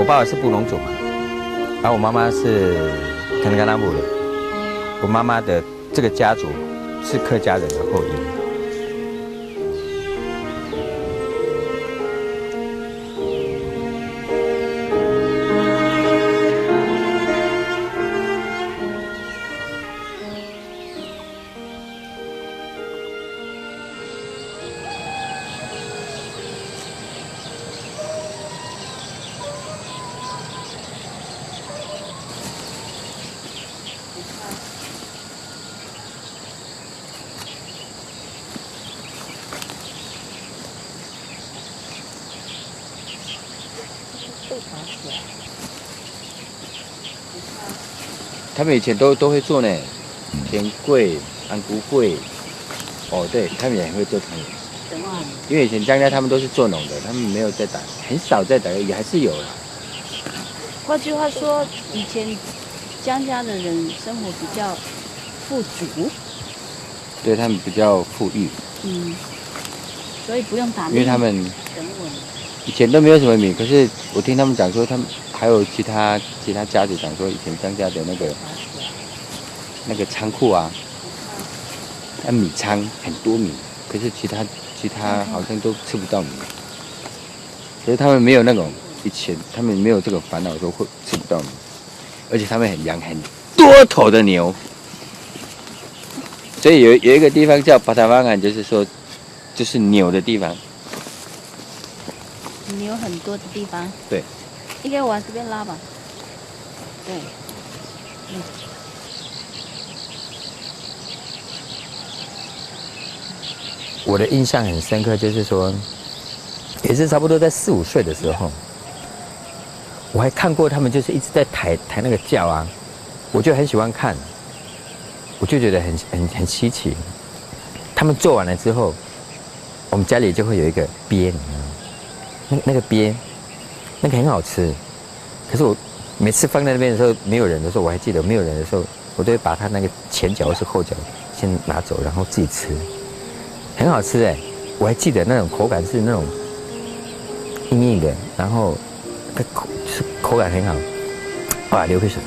我爸爸是布农族嘛，然后我妈妈是肯甘拉布的，我妈妈的这个家族是客家人的后裔。他们以前都会做呢，甜桂、安菇桂。哦，对，他们也会做汤圆。因为以前江家他们都是做农的，他们没有在打，很少在打，也还是有啦。换句话说，以前江家的人生活比较富足，对他们比较富裕。所以不用打。因为他们等稳。以前都没有什么米，可是我听他们讲说，他们还有其他家族讲说，以前江家的那个仓库啊，米仓很多米，可是其他好像都吃不到米，所以他们没有那种以前他们没有这个烦恼说会吃不到米，而且他们养很多头的牛，所以有一个地方叫巴塔湾岸，就是说就是牛的地方。牛很多的地方。对。应该往这边拉吧。对。我的印象很深刻，就是说，也是差不多在4、5岁的时候，我还看过他们就是一直在抬那个轿啊，我就很喜欢看，我就觉得很稀奇。他们做完了之后，我们家里就会有一个鳖，你知道吗？那个鳖，那个很好吃，可是我每次放在那边的时候，没有人的时候，我还记得没有人的时候，我都会把它那个前脚或是后脚先拿走，然后自己吃。很好吃哎，我还记得那种口感是那种硬硬的，然后口感很好，哇，流口水。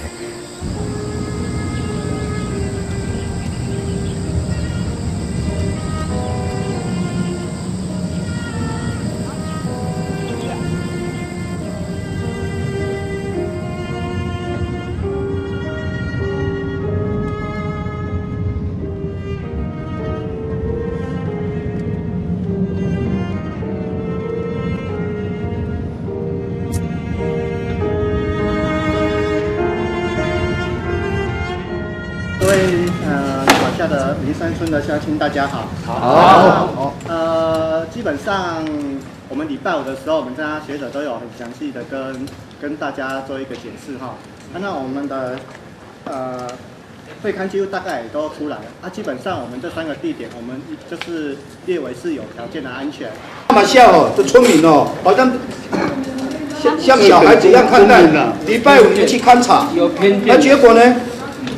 下的林山村的乡亲，大家好。好。基本上我们礼拜5的时候，我们家学者都有很详细的跟大家做一个解释哈。那我们的会刊记录大概也都出来了。基本上我们这3个地点，我们就是列为是有条件的安全。马下哦，这村民哦，好像像小孩子一样看待。礼拜5就去勘察，那结果呢？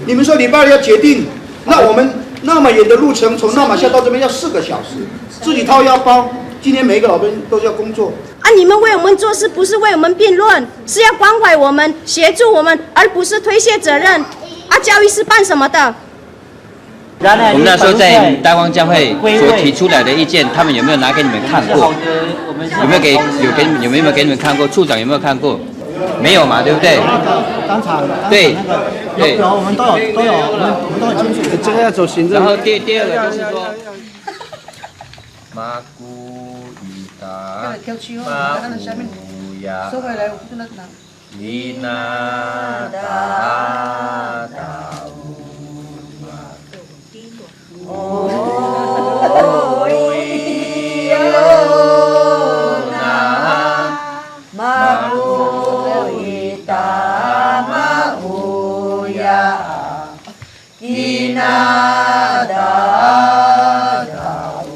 你们说礼拜6要决定。那我们那么远的路程，从纳马夏到这边要4个小时，自己掏腰包。今天每一个老兵都要工作。你们为我们做事，不是为我们辩论，是要关怀我们、协助我们，而不是推卸责任。教育是办什么的？我们那时候在大光教会所提出来的意见，他们有没有拿给你们看过？有没有给你们看过？处长有没有看过？没有嘛，对不对？当场对，有，我们都有，我们都很清楚。这个要走行政。然后第二个就是说，马古伊达，马古亚，伊那达达乌伊哟那马古伊达马乌亚伊那达达，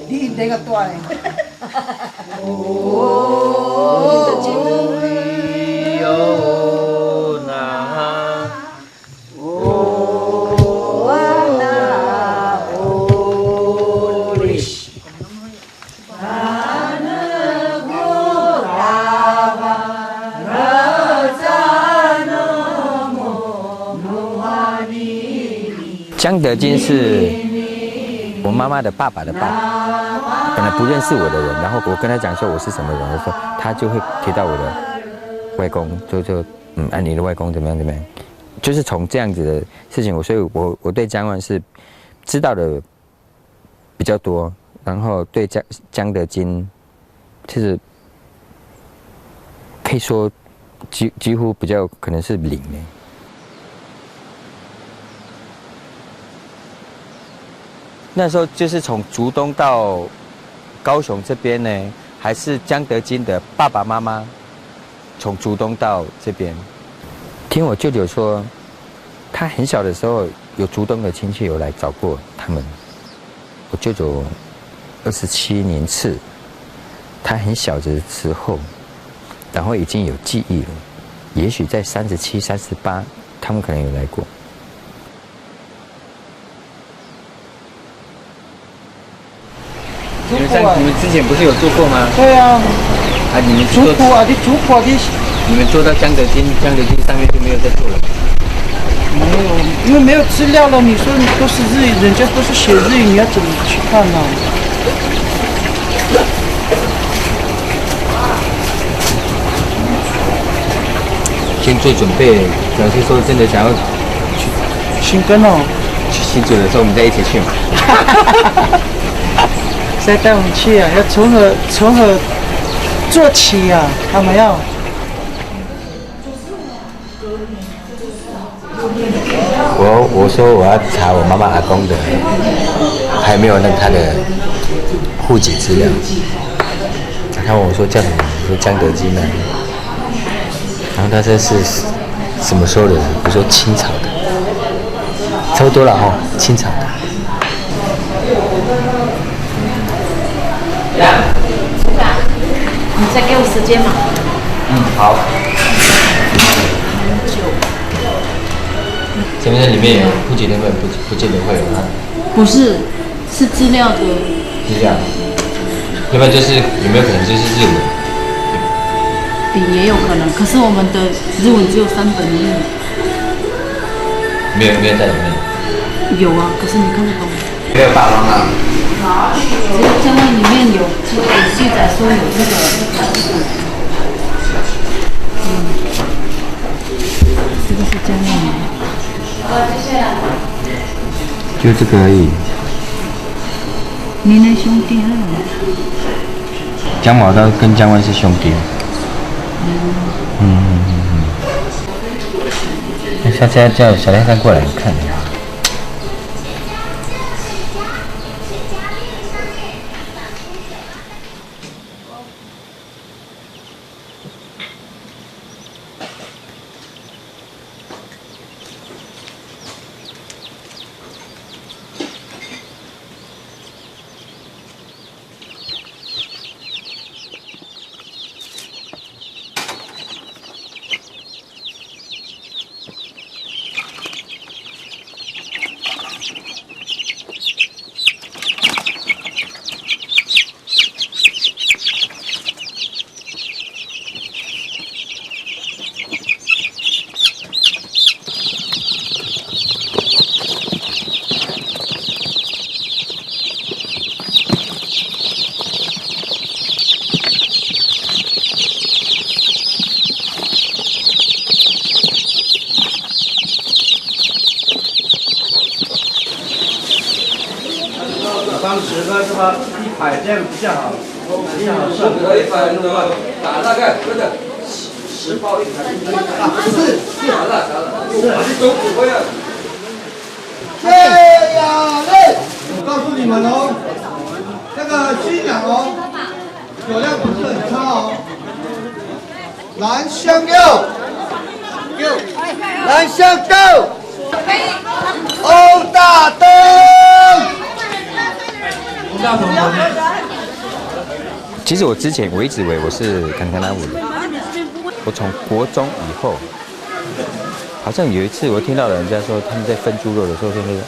你这个多嘞。江德金是我妈妈的爸爸的爸爸，本来不认识我的人，然后我跟他讲说我是什么人的时候，他就会提到我的外公，你的外公怎么样，就是从这样子的事情，所以我对江万是知道的比较多，然后对江德金，其实可以说几乎比较可能是零呢。那时候就是从竹东到高雄这边呢，还是江德金的爸爸妈妈从竹东到这边。听我舅舅说，他很小的时候有竹东的亲戚有来找过他们。我舅舅27年次，他很小的时候，然后已经有记忆了，也许在37、38，他们可能有来过。你们之前不是有做过吗？对啊。你们族谱啊，你们做到江德金上面就没有再做了。没有，因为没有资料了。你说你都是日语，人家都是写日语，你要怎么去看呢？先做准备，表示说真的想要去新根哦。去新竹的时候，我们再一起去嘛。再带我们去啊！要从何做起啊？他们要。我说我要查我妈妈阿公的，还有没有他的户籍资料。他问我说叫什么？我说江德金啊。然后他说是什么时候的人？我说清朝的，差不多了哈，清朝的。你再给我时间嘛。好。这边在里面户籍成分不见得会有啊。不是，是资料的。资料。要不然就是有没有可能就是日文？也有可能，可是我们的日文只有3本而已。没有在里面。有啊，可是你看得懂吗？没有大方啊。只有江湾里面有，就记载说有这个。这个是江湾的。就这个而已。你的兄弟啊？江毛刀跟江湾是兄弟。那下次要叫小亮山过来看。30个是吧？100这样比较好，比较好算。打大概真的10包1台。是好了，你都不会啊。这样嘞，我告诉你们哦，那个新娘哦，酒量不是很差哦。蓝香六，蓝香豆，欧大灯。其实我之前我一直以为我是坎坎拉舞的，我从国中以后，好像有一次我听到人家说他们在分猪肉的时候说那个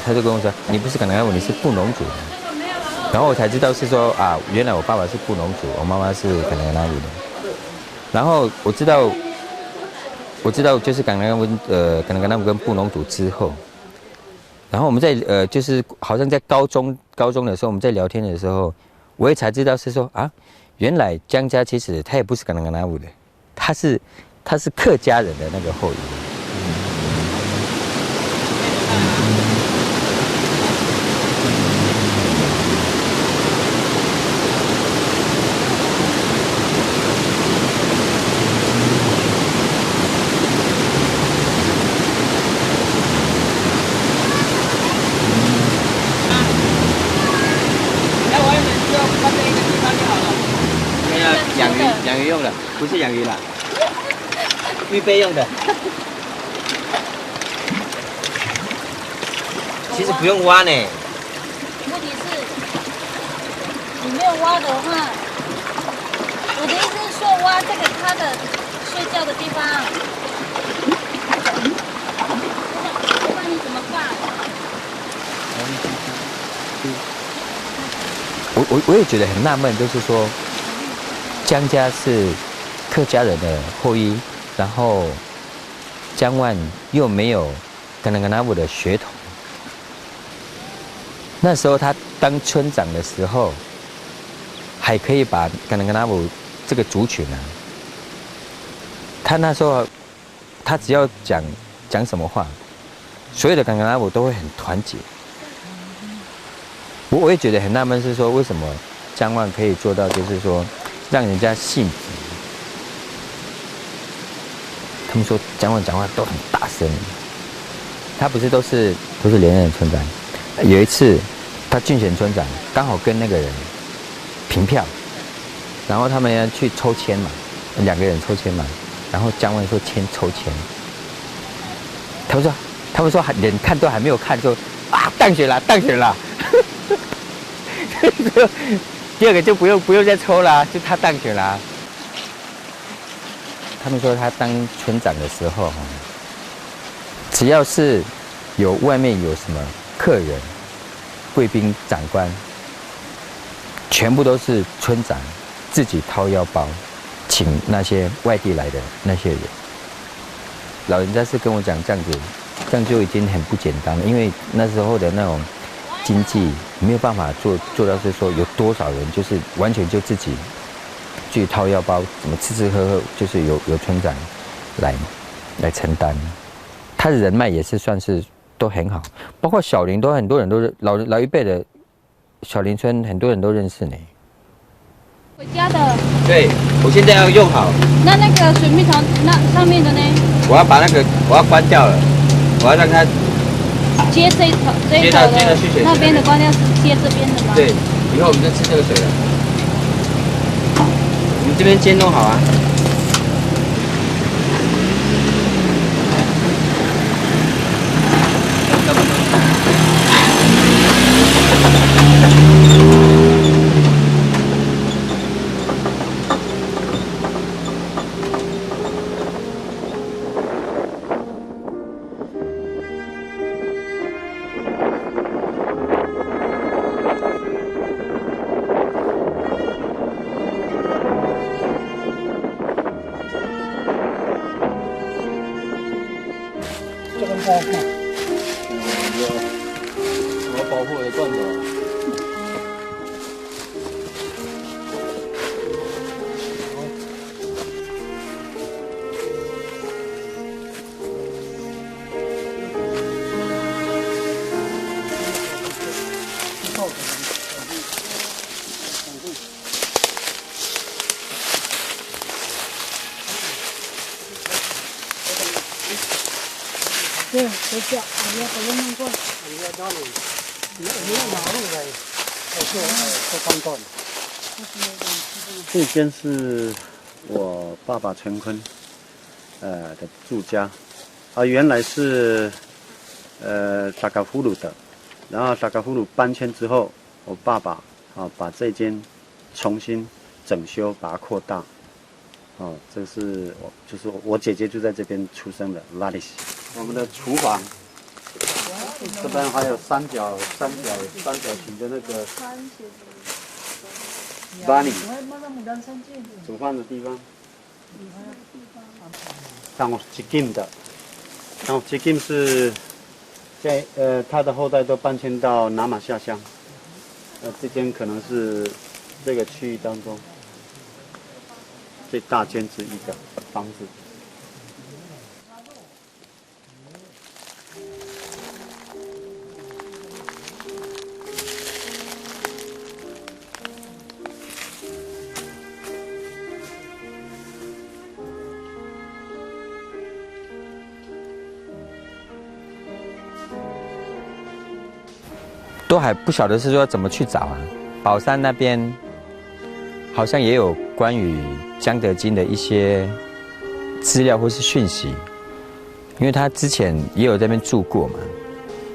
他就跟我说你不是坎坎拉舞，你是布农族的，然后我才知道是说原来我爸爸是布农族，我妈妈是坎坎拉舞的，然后我知道就是坎坎拉舞跟布农族之后，然后我们在就是好像在高中的时候，我们在聊天的时候，我也才知道是说啊，原来江家其实他也不是甘南舞的，他是客家人的那个后裔。养鱼用的，不是养鱼啦，预备用的。其实不用挖呢。问题是，你没有挖的话，我的意思是说挖这个它的睡觉的地方，不然你怎么办？我也觉得很纳闷，就是说。江家是客家人的后裔，然后江万又没有甘南舞的血统。那时候他当村长的时候，还可以把甘南舞这个族群啊，他那时候他只要讲什么话，所有的甘南舞都会很团结。我也觉得很纳闷，是说为什么江万可以做到，就是说。让人家信服。他们说江万讲话都很大声，他不是都是连任村长。有一次他竞选村长，刚好跟那个人平票，然后他们要去抽签嘛，2个人抽签嘛，然后江万说抽签，他们说连看都还没有看就啊当选了。第二个就不用再抽啦，就他当选啦。他们说他当村长的时候，只要是外面有什么客人、贵宾、长官，全部都是村长自己掏腰包，请那些外地来的那些人。老人家是跟我讲这样就已经很不简单了，因为那时候的那种。经济没有办法做到，是说有多少人就是完全就自己去掏腰包，怎么吃喝，就是由村长来承担。他的人脉也是算是都很好，包括小林都很多人都老一辈的小林村很多人都认识呢。回家的。对，我现在要用好。那个水蜜桃那上面的呢？我要关掉了，我要让它。接这一头的那边的关掉是接这边的吗？对，以后我们就吃这个水了。我们这边先弄好啊。我保护我的罐头。对，回家，我要把它弄过来。这间是我爸爸陈坤的住家，原来是萨嘎呼鲁的，然后萨嘎呼鲁搬迁之后，我爸爸把这间重新整修，把它扩大。这是我姐姐就在这边出生的，拉里西。我们的厨房，这边还有三角形的那个 Bunny 煮饭的地方。然后 Jikim 的，然后 Jikim 是他的后代都搬迁到拿马下乡，这间可能是这个区域当中最大间之一的房子。都还不晓得是说怎么去找啊。宝山那边好像也有关于江德金的一些资料或是讯息，因为他之前也有在那边住过嘛。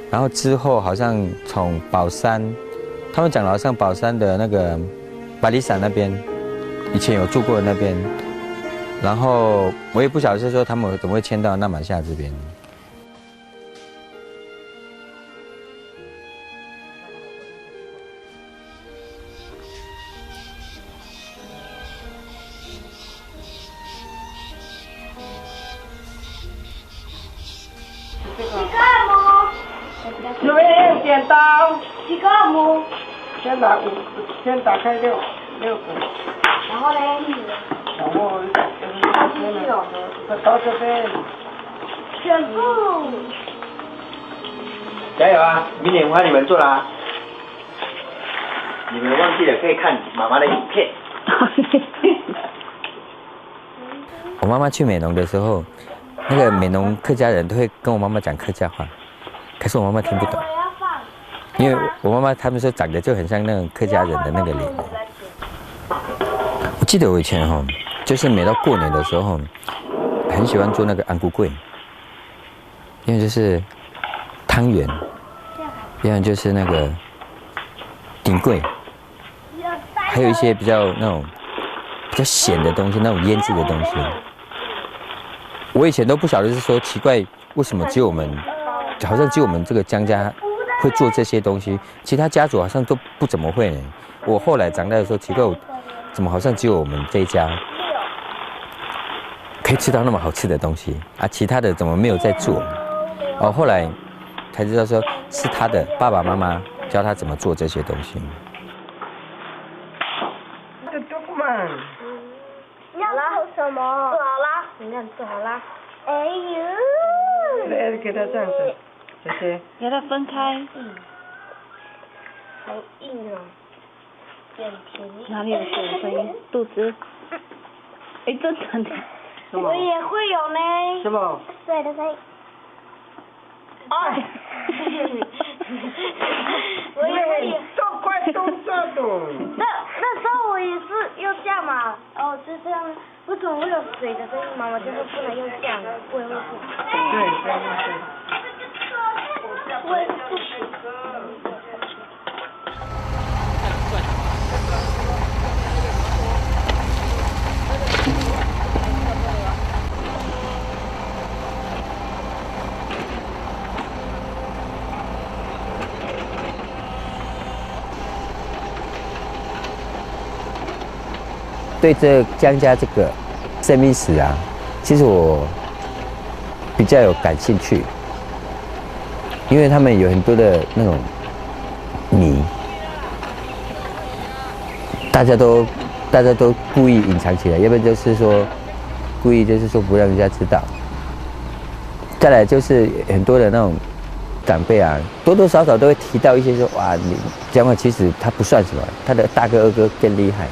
然后之后好像从宝山，他们讲的好像宝山的那个巴里山那边，以前有住过的那边。然后我也不晓得是说他们怎么会迁到那马夏这边。这边剪刀几个木？先打开六个，然后呢？然后到这边，全部。加油啊！明年换你们做啦。你们忘记了可以看妈妈的影片。我妈妈去美浓的时候，那个美浓客家人都会跟我妈妈讲客家话，可是我妈妈听不懂，因为我妈妈他们说长得就很像那种客家人的那个脸。我记得我以前就是每到过年的时候，很喜欢做那个安菇粿，因为就是汤圆，要不然就是那个顶粿，还有一些比较那种比较咸的东西，那种腌制的东西。我以前都不晓得是说奇怪，为什么只有我们，好像只有我们这个江家会做这些东西，其他家族好像都不怎么会呢。我后来长大的时候，奇怪，怎么好像只有我们这一家可以吃到那么好吃的东西啊？其他的怎么没有在做？哦，后来才知道说是他的爸爸妈妈教他怎么做这些东西。好啦，什么？做好啦，你看做好啦。哎呦！来给他这样子，谢谢。给它分开。好硬哦。哪里有水的声音？肚子。哎，真的。我也会有呢。什么？水的声音。哎。我也会有。都快都这种。那时候我也是用这样嘛，哦，就这样。为什么会有水的声音？妈妈就说不能用这样，我也会说。对。我也不行。对这江家这个生命史啊，其实我比较有感兴趣，因为他们有很多的那种谜，大家都故意隐藏起来，要不然就是说故意就是说不让人家知道。再来就是很多的那种长辈啊，多多少少都会提到一些说，哇，你江淮其实他不算什么，他的大哥二哥更厉害。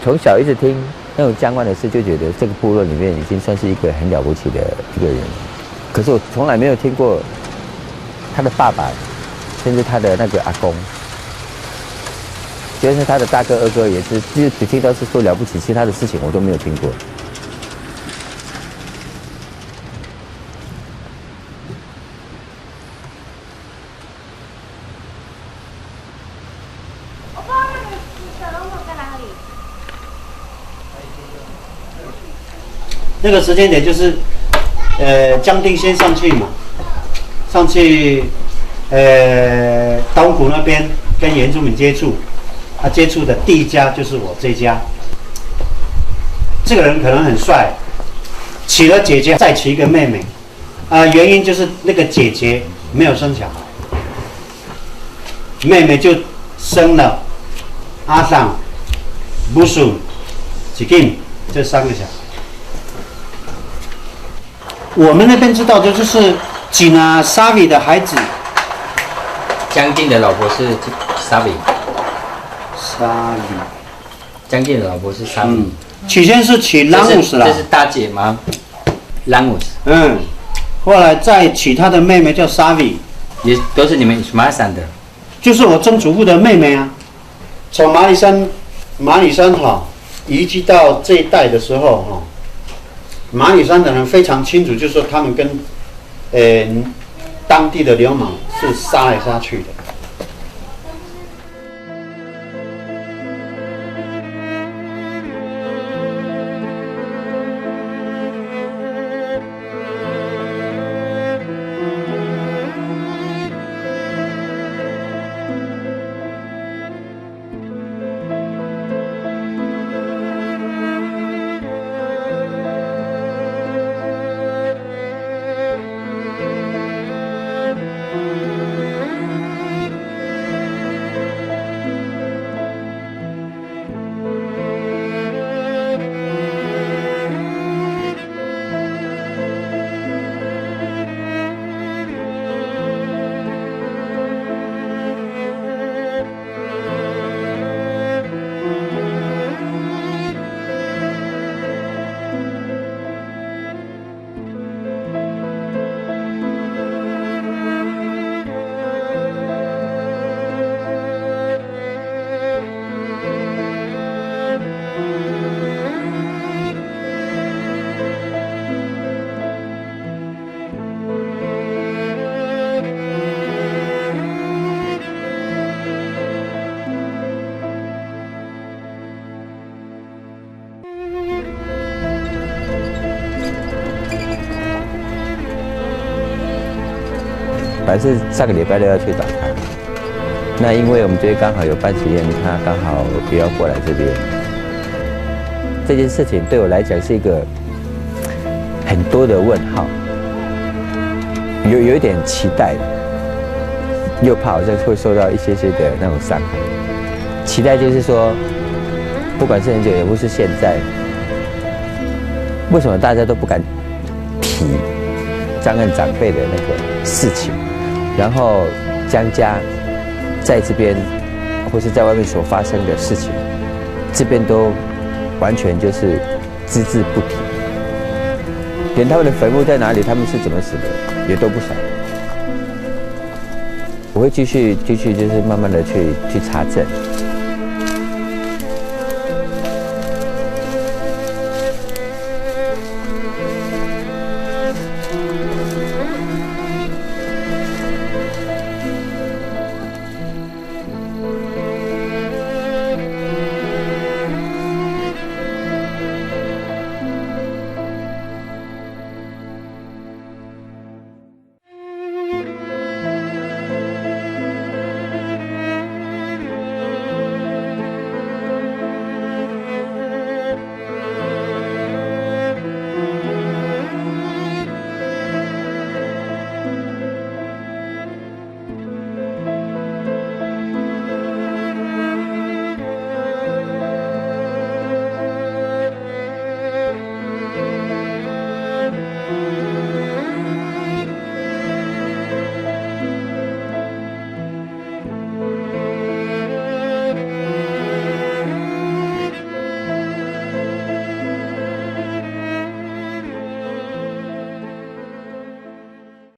从小一直听那种江湾的事，就觉得这个部落里面已经算是一个很了不起的一个人。可是我从来没有听过他的爸爸，甚至他的那个阿公，就是他的大哥二哥也是，就只听到是说了不起，其他的事情我都没有听过。那个时间点就是，江定先上去嘛，上去，东湖那边跟原住民接触，他接触的第一家就是我这家。这个人可能很帅，娶了姐姐，再娶一个妹妹，原因就是那个姐姐没有生小孩，妹妹就生了阿桑、布苏、吉金这3个小孩。我们那边知道的就是吉娜沙比的孩子，将军的老婆是沙比，将军的老婆是沙比。起先是娶朗姆斯啦，这是大姐吗？朗姆斯。后来再娶他的妹妹叫沙比，也都是你们马山的。就是我曾祖父的妹妹啊。从马里山移居到这一带的时候马里山的人非常清楚，就是说他们跟当地的流氓是杀来杀去的。本来是上个礼拜六要去找他，那因为我们这边刚好有办实验，他刚好也要过来这边。这件事情对我来讲是一个很多的问号，有一点期待，又怕好像会受到一些的那种伤害。期待就是说，不管是很久也不是现在，为什么大家都不敢提张恩长辈的那个事情？然后江家在这边或是在外面所发生的事情，这边都完全就是只字不提，连他们的坟墓在哪里，他们是怎么死的也都不晓得。我会继续就是慢慢的去查证。